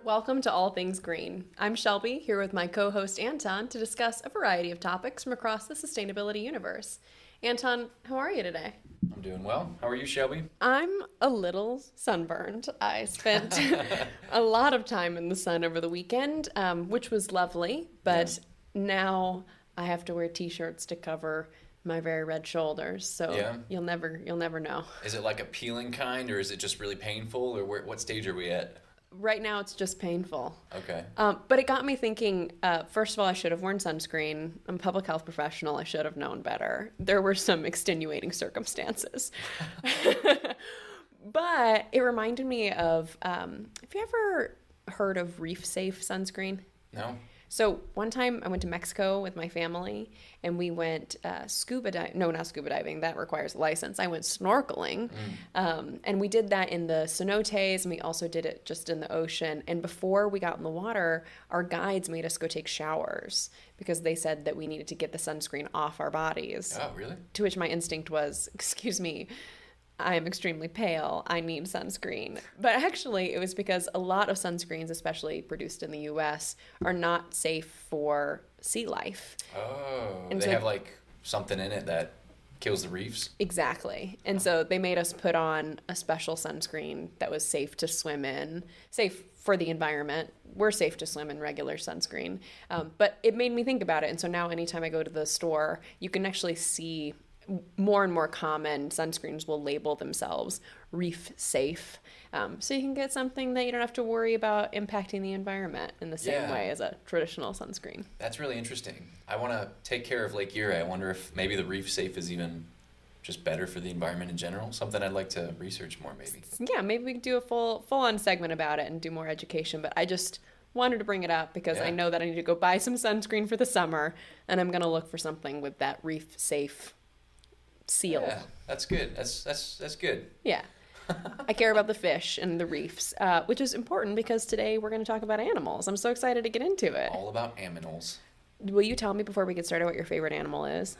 welcome to All Things Green. I'm Shelby, here with my co-host Anton to discuss a variety of topics from across the sustainability universe. Anton, how are you today? I'm doing well. How are you, Shelby? I'm a little sunburned. I spent a lot of time in the sun over the weekend, which was lovely, but now I have to wear t-shirts to cover my very red shoulders, so you'll never know. Is it like a peeling kind, or is it just really painful, or what stage are we at? Right now, it's just painful. Okay. But it got me thinking, first of all, I should have worn sunscreen. I'm a public health professional. I should have known better. There were some extenuating circumstances. But it reminded me of, have you ever heard of Reef safe sunscreen? No. So one time I went to Mexico with my family and we went scuba diving. No, not scuba diving. That requires a license. I went snorkeling. And we did that in the cenotes, and we also did it just in the ocean. And before we got in the water, our guides made us go take showers because they said that we needed to get the sunscreen off our bodies. Oh, really? To which my instinct was, excuse me, I am extremely pale. I need sunscreen. But actually, it was because a lot of sunscreens, especially produced in the U.S., are not safe for sea life. Oh, and they have like something in it that kills the reefs? Exactly. And so they made us put on a special sunscreen that was safe to swim in, safe for the environment. We're safe to swim in regular sunscreen. But it made me think about it. And so now anytime I go to the store, you can actually see more and more common sunscreens will label themselves reef safe. So you can get something that you don't have to worry about impacting the environment in the same way as a traditional sunscreen. That's really interesting. I want to take care of Lake Erie. I wonder if maybe the reef safe is even just better for the environment in general. Something I'd like to research more, maybe. Yeah, maybe we could do a full-on segment about it and do more education. But I just wanted to bring it up because I know that I need to go buy some sunscreen for the summer, and I'm going to look for something with that reef safe seal. Yeah, that's good. That's good. Yeah. I care about the fish and the reefs, which is important because today we're going to talk about animals. I'm so excited to get into it. All about aminals. Will you tell me before we get started what your favorite animal is?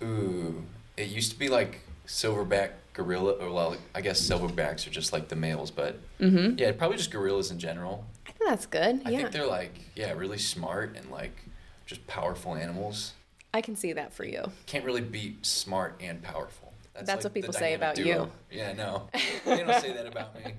Ooh, it used to be like silverback gorilla, or well, I guess silverbacks are just like the males, but yeah, probably just gorillas in general. I think that's good. I think they're like, really smart and like just powerful animals. I can see that for you. Can't really beat smart and powerful. That's like what people say about you. Yeah, no. They don't say that about me.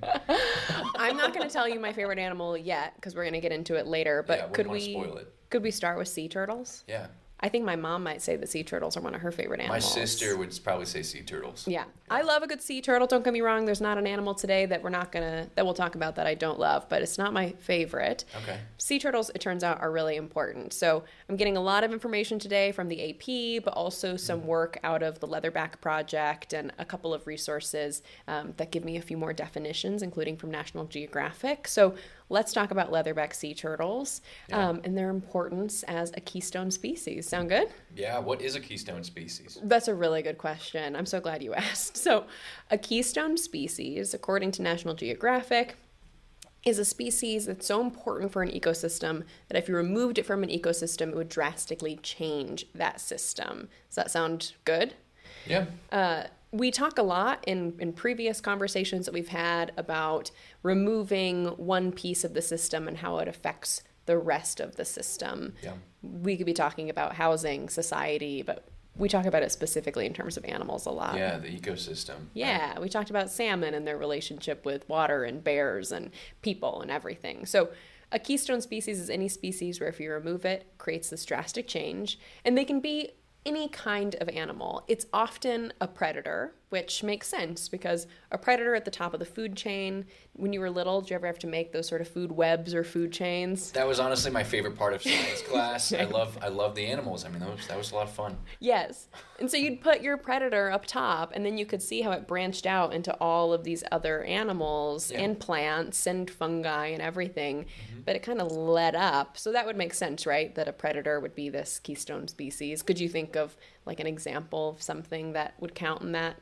I'm not going to tell you my favorite animal yet because we're going to get into it later. But could we spoil it? Could we start with sea turtles? Yeah. I think my mom might say that sea turtles are one of her favorite animals. My sister would probably say sea turtles. Yeah. I love a good sea turtle. Don't get me wrong. There's not an animal today that we'll talk about that I don't love, but it's not my favorite. Okay. Sea turtles, it turns out, are really important. So I'm getting a lot of information today from the AP, but also some work out of the Leatherback Project and a couple of resources that give me a few more definitions, including from National Geographic. So let's talk about leatherback sea turtles and their importance as a keystone species. Sound good? Yeah, what is a keystone species? That's a really good question. I'm so glad you asked. So a keystone species, according to National Geographic, is a species that's so important for an ecosystem that if you removed it from an ecosystem, it would drastically change that system. Does that sound good? Yeah. We talk a lot in previous conversations that we've had about removing one piece of the system and how it affects the rest of the system. Yeah. We could be talking about housing, society, but we talk about it specifically in terms of animals a lot. Yeah, the ecosystem. Yeah, we talked about salmon and their relationship with water and bears and people and everything. So a keystone species is any species where if you remove it, creates this drastic change, and they can be any kind of animal. It's often a predator, which makes sense because a predator at the top of the food chain. When you were little, did you ever have to make those sort of food webs or food chains? That was honestly my favorite part of science class. I love the animals. I mean, that was a lot of fun. Yes. And so you'd put your predator up top, and then you could see how it branched out into all of these other animals and plants and fungi and everything. But it kind of led up. So that would make sense, right? That a predator would be this keystone species. Could you think of like an example of something that would count in that?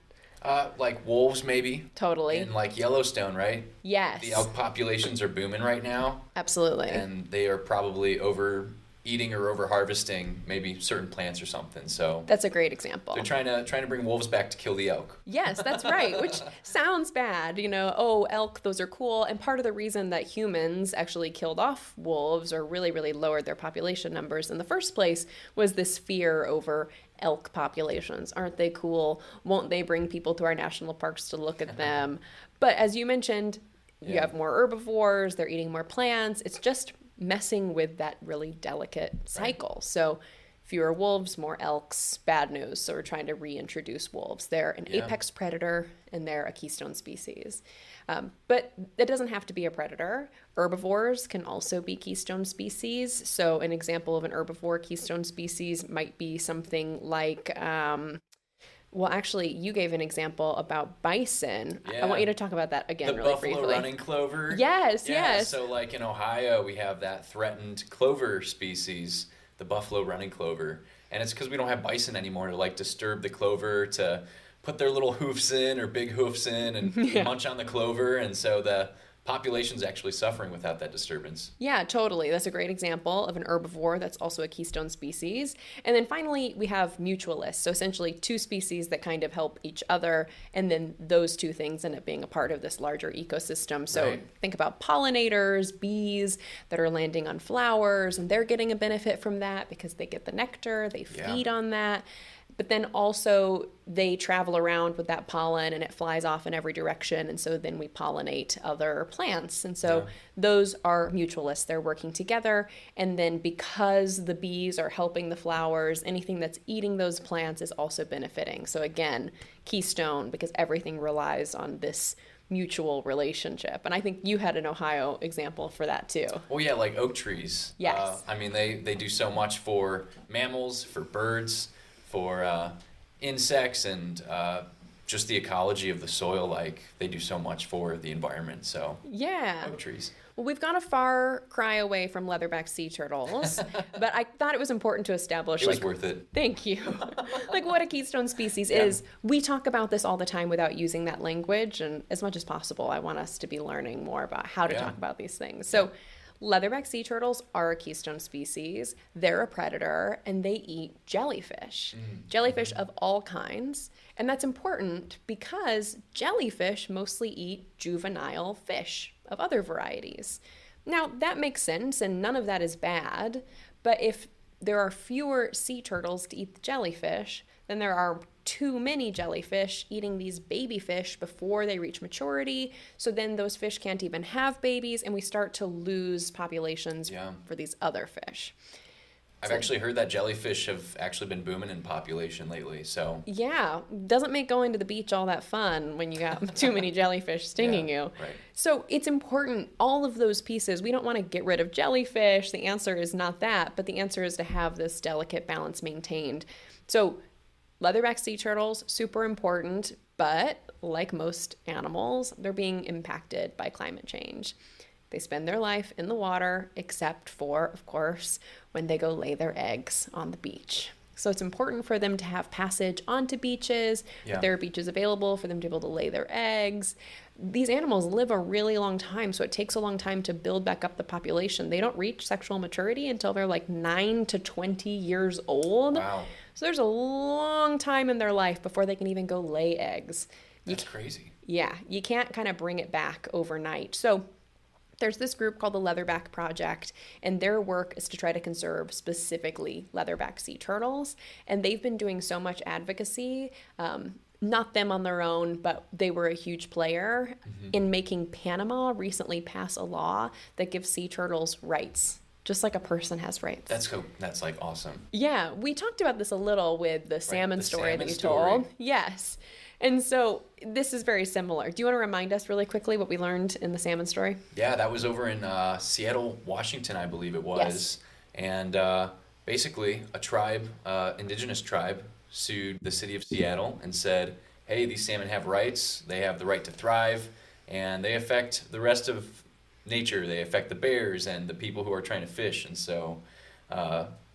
Like wolves, maybe. Totally. In like Yellowstone, right? Yes. The elk populations are booming right now. Absolutely. And they are probably eating or over harvesting maybe certain plants or something. So That's a great example. they're trying to bring wolves back to kill the elk. Yes, that's right, which sounds bad. Oh, elk, those are cool. And part of the reason that humans actually killed off wolves or really, really lowered their population numbers in the first place was this fear over elk populations. Aren't they cool? Won't they bring people to our national parks to look at them? But as you mentioned, you have more herbivores, they're eating more plants. It's just messing with that really delicate cycle. Right. So fewer wolves, more elks, bad news. So we're trying to reintroduce wolves. They're an apex predator and they're a keystone species. But it doesn't have to be a predator. Herbivores can also be keystone species. So an example of an herbivore keystone species might be something like, well, actually, you gave an example about bison. I want you to talk about that again really briefly. The buffalo running clover. Yes, yes. So like in Ohio, we have that threatened clover species, the buffalo running clover. And it's because we don't have bison anymore to like disturb the clover, to put their little hoofs in or big hoofs in and munch on the clover. And so the population's actually suffering without that disturbance. Yeah, totally. That's a great example of an herbivore that's also a keystone species. And then finally, we have mutualists. So essentially two species that kind of help each other. And then those two things end up being a part of this larger ecosystem. So think about pollinators, bees that are landing on flowers, and they're getting a benefit from that because they get the nectar, they feed on that. But then also they travel around with that pollen and it flies off in every direction. And so then we pollinate other plants. And so those are mutualists. They're working together. And then because the bees are helping the flowers, anything that's eating those plants is also benefiting. So again, keystone, because everything relies on this mutual relationship. And I think you had an Ohio example for that too. Oh yeah, like oak trees. Yes. I mean, they do so much for mammals, for birds, for insects, and just the ecology of the soil. Like they do so much for the environment. So oak trees. Well, we've gone a far cry away from leatherback sea turtles, but I thought it was important to establish. It was worth it. Thank you. Like what a keystone species is. We talk about this all the time without using that language, and as much as possible, I want us to be learning more about how to talk about these things. So. Leatherback sea turtles are a keystone species. They're a predator, and they eat jellyfish. Jellyfish of all kinds. And that's important because jellyfish mostly eat juvenile fish of other varieties. Now, that makes sense, and none of that is bad. But if there are fewer sea turtles to eat the jellyfish, then there are too many jellyfish eating these baby fish before they reach maturity. So then those fish can't even have babies, and we start to lose populations for these other fish. I've actually heard that jellyfish have actually been booming in population lately. So doesn't make going to the beach all that fun when you got too many jellyfish stinging you. Right. So it's important, all of those pieces. We don't want to get rid of jellyfish. The answer is not that, but the answer is to have this delicate balance maintained. So leatherback sea turtles, super important, but like most animals, they're being impacted by climate change. They spend their life in the water, except for, of course, when they go lay their eggs on the beach. So it's important for them to have passage onto beaches, that there are beaches available for them to be able to lay their eggs. These animals live a really long time, so it takes a long time to build back up the population. They don't reach sexual maturity until they're like 9 to 20 years old. Wow. So there's a long time in their life before they can even go lay eggs. That's crazy. Yeah, you can't kind of bring it back overnight. So there's this group called the Leatherback Project, and their work is to try to conserve specifically leatherback sea turtles. And they've been doing so much advocacy, not them on their own, but they were a huge player in making Panama recently pass a law that gives sea turtles rights, just like a person has rights. That's cool. That's like awesome. Yeah, we talked about this a little with the salmon story that you told. Yes. And so this is very similar. Do you want to remind us really quickly what we learned in the salmon story? Yeah, that was over in Seattle, Washington, I believe it was. Yes. And basically a tribe, indigenous tribe, sued the city of Seattle and said, hey, these salmon have rights. They have the right to thrive, and they affect the rest of nature. They affect the bears and the people who are trying to fish. And so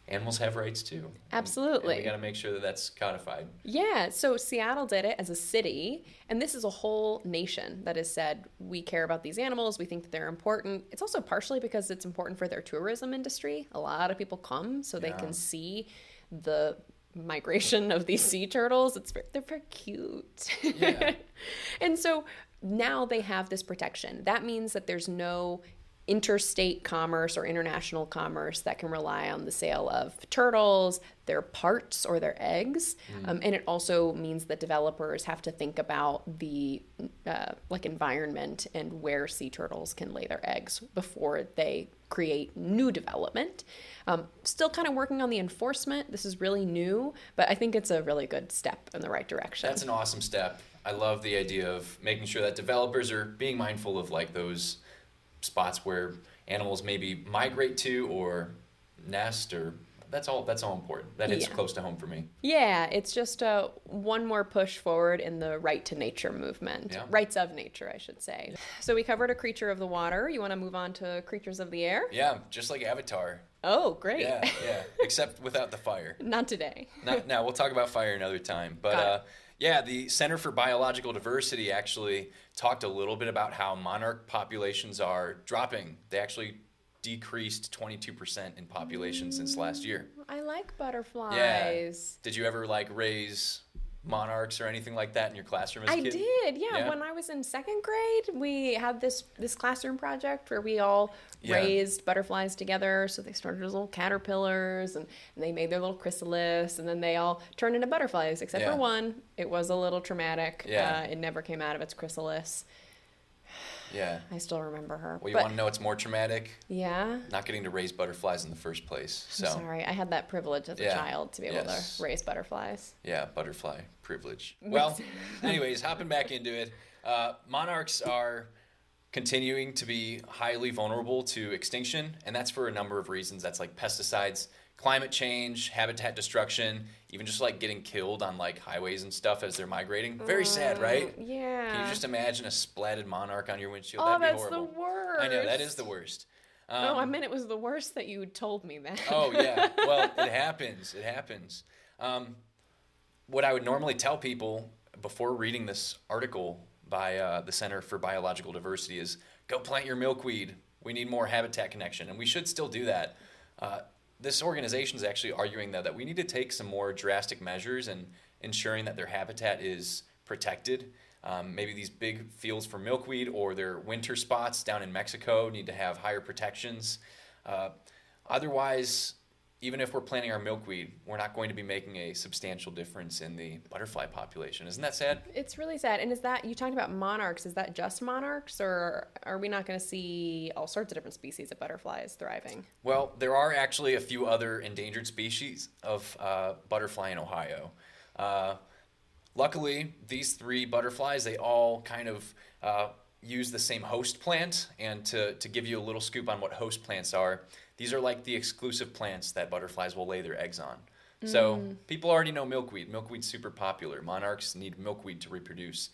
animals have rights too. Absolutely. And we got to make sure that that's codified. Yeah, so Seattle did it as a city, and this is a whole nation that has said, we care about these animals, we think that they're important. It's also partially because it's important for their tourism industry. A lot of people come so they can see the migration of these sea turtles. They're very cute. Yeah. And so now they have this protection. That means that there's no interstate commerce or international commerce that can rely on the sale of turtles, their parts, or their eggs. And it also means that developers have to think about the environment and where sea turtles can lay their eggs before they create new development. Still kind of working on the enforcement. This is really new, but I think it's a really good step in the right direction. That's an awesome step. I love the idea of making sure that developers are being mindful of like those spots where animals maybe migrate to or nest, or that's all important. That hits close to home for me. Yeah, it's just one more push forward in the right to nature movement. Yeah. Rights of nature, I should say. So we covered a creature of the water. You want to move on to creatures of the air? Yeah, just like Avatar. Oh, great. Yeah. Except without the fire. Not today. No, we'll talk about fire another time. But yeah, the Center for Biological Diversity actually talked a little bit about how monarch populations are dropping. They actually decreased 22% in population since last year. I like butterflies. Yeah. Did you ever like raise monarchs or anything like that in your classroom as a kid? I did, yeah. When I was in second grade, we had this classroom project where we all raised butterflies together. So they started as little caterpillars, and they made their little chrysalis, and then they all turned into butterflies, except for one. It was a little traumatic. It never came out of its chrysalis. Yeah. I still remember her. Well, you want to know what's more traumatic? Yeah. Not getting to raise butterflies in the first place. So. I'm sorry. I had that privilege as a child to be able to raise butterflies. Yeah, butterfly privilege. Well, anyways, hopping back into it. Monarchs are continuing to be highly vulnerable to extinction, and that's for a number of reasons. That's like pesticides, climate change, habitat destruction, even just like getting killed on like highways and stuff as they're migrating. Very sad, right? Yeah. Can you just imagine a splatted monarch on your windshield? Oh, That'd be that's horrible. the worst. I know, that is the worst. No, I meant it was the worst that you told me that. Oh, yeah. Well, it happens. It happens. What I would normally tell people before reading this article by the Center for Biological Diversity is go plant your milkweed. We need more habitat connection, and we should still do that. This organization is actually arguing, though, that we need to take some more drastic measures in ensuring that their habitat is protected. Maybe these big fields for milkweed or their winter spots down in Mexico need to have higher protections. Otherwise, even if we're planting our milkweed, we're not going to be making a substantial difference in the butterfly population. Isn't that sad? It's really sad. And is that, you talked about monarchs, is that just monarchs, or are we not going to see all sorts of different species of butterflies thriving? Well, there are actually a few other endangered species of butterfly in Ohio. Luckily, these three butterflies, they all kind of use the same host plant. And to give you a little scoop on what host plants are, these are like the exclusive plants that butterflies will lay their eggs on. So people already know milkweed. Milkweed's super popular. Monarchs need milkweed to reproduce.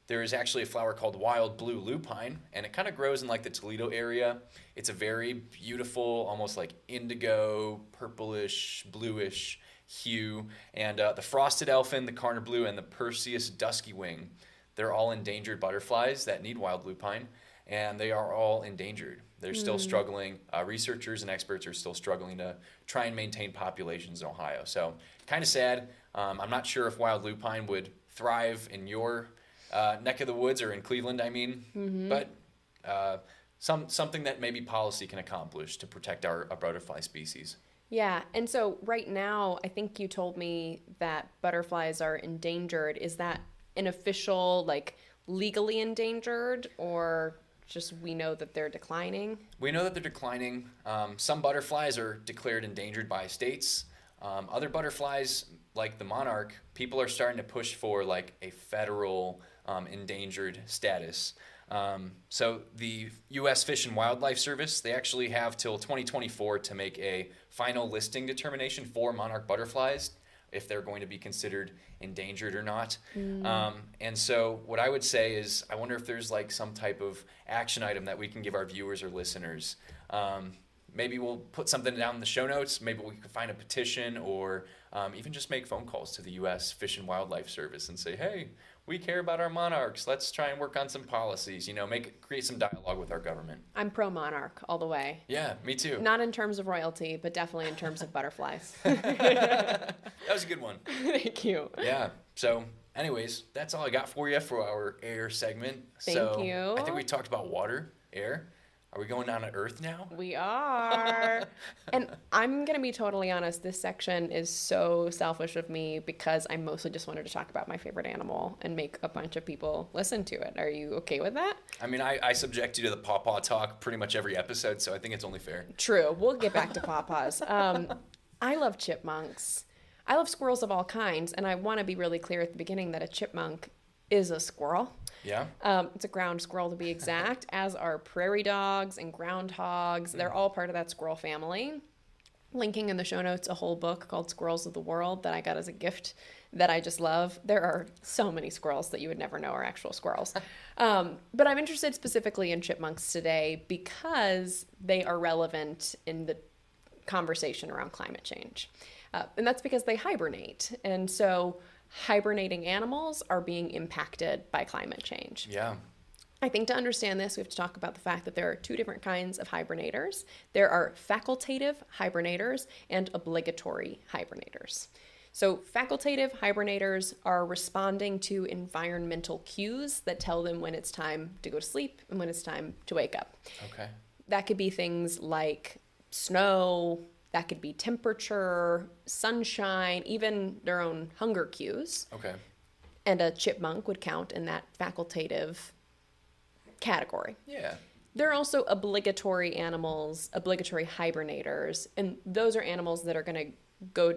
There is actually a flower called wild blue lupine, and it kind of grows in like the Toledo area. It's a very beautiful, almost like indigo, purplish, bluish hue. And the frosted elfin, the Carner blue, and the Perseus dusky wing, they're all endangered butterflies that need wild lupine, and they are all endangered. They're still struggling. Researchers and experts are still struggling to try and maintain populations in Ohio. So kind of sad. I'm not sure if wild lupine would thrive in your neck of the woods, or in Cleveland, I mean. But something that maybe policy can accomplish to protect our butterfly species. Yeah, and so right now, I think you told me that butterflies are endangered. Is that an official, like, legally endangered, or just we know that they're declining? We know that they're declining. Some butterflies are declared endangered by states. Other butterflies, like the monarch, people are starting to push for like a federal endangered status. So the U.S. Fish and Wildlife Service, they actually have till 2024 to make a final listing determination for monarch butterflies, if they're going to be considered endangered or not. And so what I would say is, I wonder if there's like some type of action item that we can give our viewers or listeners. maybe we'll put something down in the show notes. Maybe we could find a petition or even just make phone calls to the U.S. Fish and Wildlife Service and say, hey, we care about our monarchs. Let's try and work on some policies, create some dialogue with our government. I'm pro monarch all the way. Yeah, me too. Not in terms of royalty, but definitely in terms of butterflies. That was a good one. Thank you. Yeah. So anyways, that's all I got for you for our air segment. Thank you. I think we talked about water, air. Are we going down to Earth now? We are. And I'm going to be totally honest. This section is so selfish of me because I mostly just wanted to talk about my favorite animal and make a bunch of people listen to it. Are you okay with that? I mean, I subject you to the pawpaw talk pretty much every episode, so I think it's only fair. True. We'll get back to pawpaws. I love chipmunks. I love squirrels of all kinds. And I want to be really clear at the beginning that a chipmunk is a squirrel. Yeah. It's a ground squirrel to be exact, as are prairie dogs and groundhogs. They're all part of that squirrel family. Linking in the show notes a whole book called Squirrels of the World that I got as a gift that I just love. There are so many squirrels that you would never know are actual squirrels. But I'm interested specifically in chipmunks today because they are relevant in the conversation around climate change. And that's because they hibernate. And so hibernating animals are being impacted by climate change. Yeah. I think to understand this, we have to talk about the fact that there are two different kinds of hibernators. There are facultative hibernators and obligatory hibernators. So facultative hibernators are responding to environmental cues that tell them when it's time to go to sleep and when it's time to wake up. Okay. That could be things like snow, that could be temperature, sunshine, even their own hunger cues. Okay. And a chipmunk would count in that facultative category. Yeah. There are also obligatory animals, obligatory hibernators, and those are animals that are going to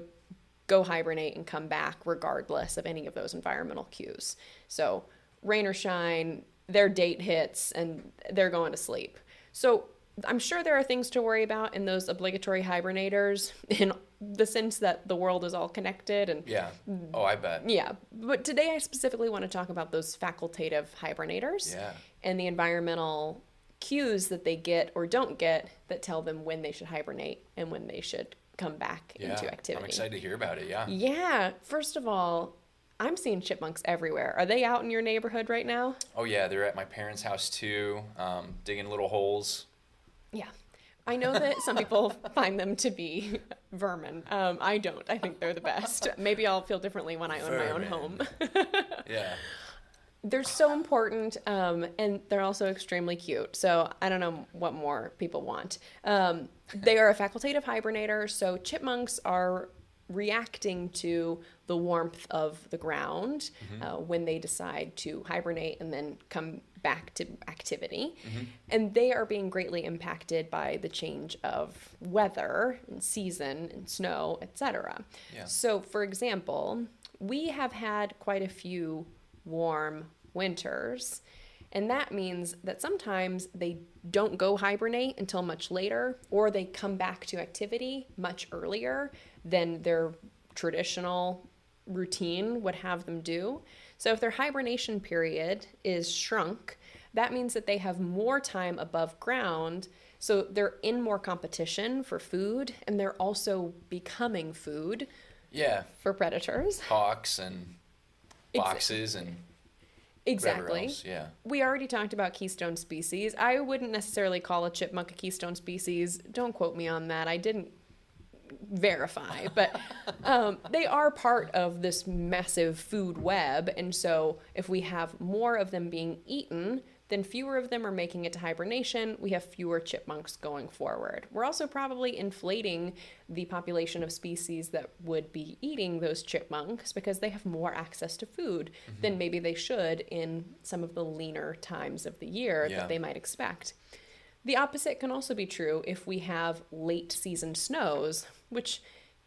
go hibernate and come back regardless of any of those environmental cues. So rain or shine, their date hits and they're going to sleep. So I'm sure there are things to worry about in those obligatory hibernators in the sense that the world is all connected. And yeah. Oh, I bet. Yeah. But today I specifically want to talk about those facultative hibernators and the environmental cues that they get or don't get that tell them when they should hibernate and when they should come back into activity. I'm excited to hear about it. Yeah. Yeah. First of all, I'm seeing chipmunks everywhere. Are they out in your neighborhood right now? Oh, yeah. They're at my parents' house too, digging little holes. Yeah. I know that some people find them to be vermin. I don't. I think they're the best. Maybe I'll feel differently when I own my own home. Yeah. They're so important, and they're also extremely cute. So I don't know what more people want. They are a facultative hibernator, so chipmunks are reacting to the warmth of the ground when they decide to hibernate and then come back to activity. And they are being greatly impacted by the change of weather and season and snow, etc. Yeah. So for example, we have had quite a few warm winters, and that means that sometimes they don't go hibernate until much later, or they come back to activity much earlier than their traditional routine would have them do. So if their hibernation period is shrunk, that means that they have more time above ground, so they're in more competition for food, and they're also becoming food for predators. Hawks and foxes and exactly. Else. Yeah. We already talked about keystone species. I wouldn't necessarily call a chipmunk a keystone species. Don't quote me on that. I didn't verify, but they are part of this massive food web. And so if we have more of them being eaten, then fewer of them are making it to hibernation. We have fewer chipmunks going forward. We're also probably inflating the population of species that would be eating those chipmunks because they have more access to food than maybe they should in some of the leaner times of the year that they might expect. The opposite can also be true if we have late season snows, which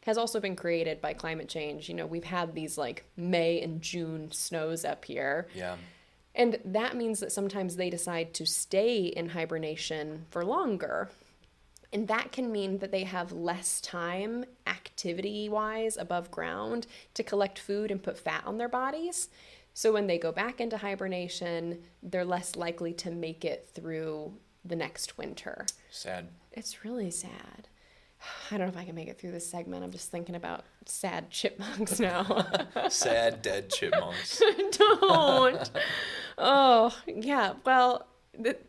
has also been created by climate change. You know, we've had these like May and June snows up here. Yeah. And that means that sometimes they decide to stay in hibernation for longer. And that can mean that they have less time activity-wise above ground to collect food and put fat on their bodies. So when they go back into hibernation, they're less likely to make it through the next winter. Sad. It's really sad. I don't know if I can make it through this segment. I'm just thinking about sad chipmunks now. Sad dead chipmunks. Don't. Oh, yeah. Well,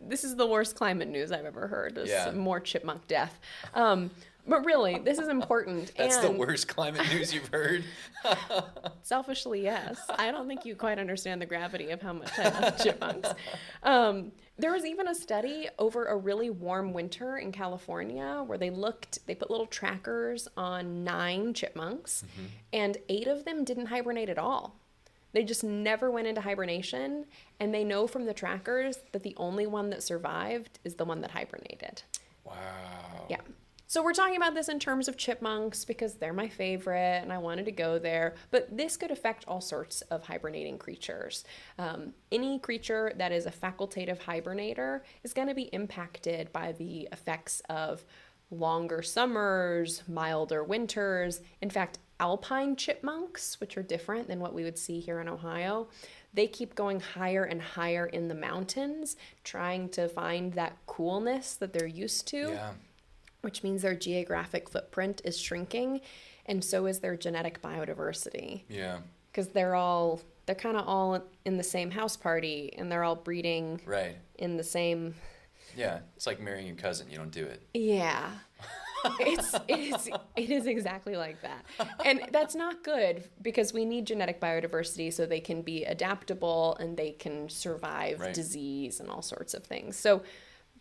this is the worst climate news I've ever heard. There's more chipmunk death. But really, this is important. That's the worst climate news you've heard? Selfishly, yes. I don't think you quite understand the gravity of how much I love chipmunks. There was even a study over a really warm winter in California where they put little trackers on 9 chipmunks, and 8 of them didn't hibernate at all. They just never went into hibernation, and they know from the trackers that the only one that survived is the one that hibernated. Wow. Yeah. So we're talking about this in terms of chipmunks because they're my favorite and I wanted to go there. But this could affect all sorts of hibernating creatures. Any creature that is a facultative hibernator is going to be impacted by the effects of longer summers, milder winters. In fact, alpine chipmunks, which are different than what we would see here in Ohio, they keep going higher and higher in the mountains, trying to find that coolness that they're used to. Yeah. Which means their geographic footprint is shrinking, and so is their genetic biodiversity. Yeah. Because they're kind of all in the same house party, and they're all breeding in the same... Yeah, it's like marrying your cousin. You don't do it. Yeah. It is exactly like that. And that's not good because we need genetic biodiversity so they can be adaptable and they can survive disease and all sorts of things. So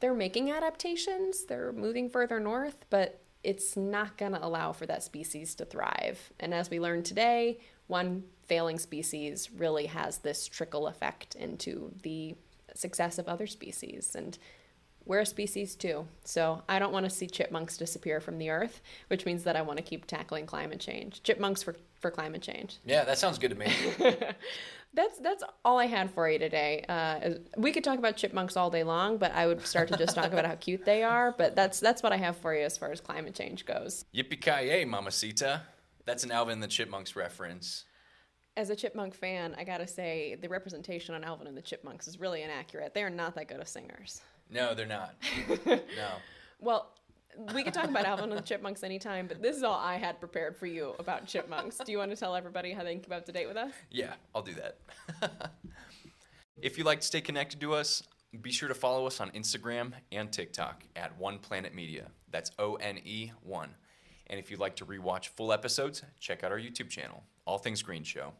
they're making adaptations, they're moving further north, but it's not going to allow for that species to thrive. And as we learned today, one failing species really has this trickle effect into the success of other species. And we're a species too. So I don't want to see chipmunks disappear from the earth, which means that I want to keep tackling climate change. Chipmunks for climate change. Yeah, that sounds good to me. That's all I had for you today. We could talk about chipmunks all day long, but I would start to just talk about how cute they are. But that's what I have for you as far as climate change goes. Yippee-ki-yay, mamacita. That's an Alvin and the Chipmunks reference. As a chipmunk fan, I gotta say the representation on Alvin and the Chipmunks is really inaccurate. They are not that good of singers. No, they're not. No. Well, we could talk about Alvin and the Chipmunks anytime, but this is all I had prepared for you about chipmunks. Do you want to tell everybody how they can keep up to date with us? Yeah, I'll do that. If you'd like to stay connected to us, be sure to follow us on Instagram and TikTok at One Planet Media. That's ONE1. And if you'd like to rewatch full episodes, check out our YouTube channel, All Things Green Show.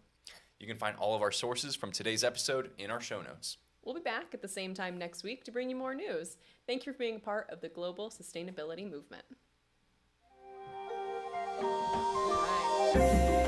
You can find all of our sources from today's episode in our show notes. We'll be back at the same time next week to bring you more news. Thank you for being a part of the global sustainability movement. All right.